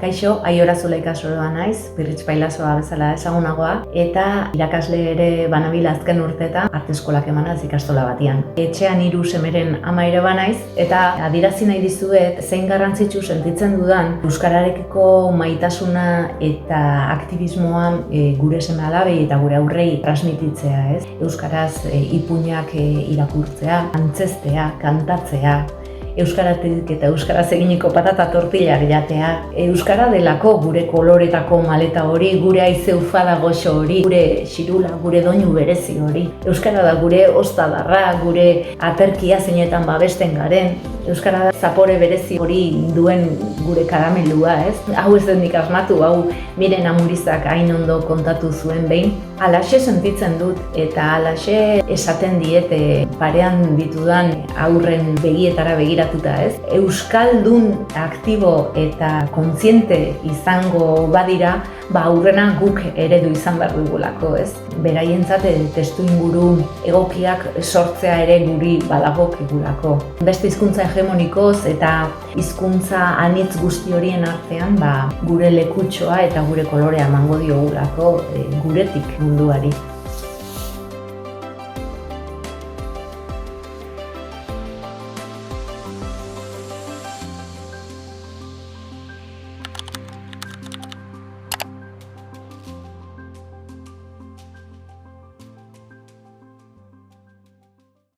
Kaixo, Aiora Zulaika soroa naiz, Birritx Pailazoa bezala ezagunagoa, eta irakasle ere banabil azken urteetan arte eskolak emanaz ikastola batian. Etxean 3 semeren ama ere banaiz, eta adierazi nahi dizuet zein garrantzitsu sentitzen dudan euskararekiko maitasuna eta aktivismoa gure seme-alabei eta gure aurrei transmititzea, ez? Euskaraz ipuinak irakurtzea, antzeztea, kantatzea, euskaratik eta euskaraz eginiko patata tortillak jatea, euskara delako gure koloretako maleta hori, gure haize ufada goxo hori, gure xirula, gure doinu berezi hori. Euskara da gure ostadarra, gure aterkia zeinetan babesten garen. Euskara da zapore berezi hori duen gure karamelua, ez? Hau ez denik asmatu, hau Miren Amurizak hain ondo kontatu zuen behin. Halaxe sentitzen dut eta halaxe esaten diete parean ditudan aurren begietara begiratuta, ez? Euskaldun aktibo eta kontziente izango badira, aurrena guk eredu izan behar dugulako, ez? Beraientzat testu inguru egokiak sortzea ere guri badagokigulako. Beste hizkuntza hegemonikoz eta hizkuntza anitz guzti horien artean, gure lekutxoa eta gure kolorea emango diogulako guretik munduari.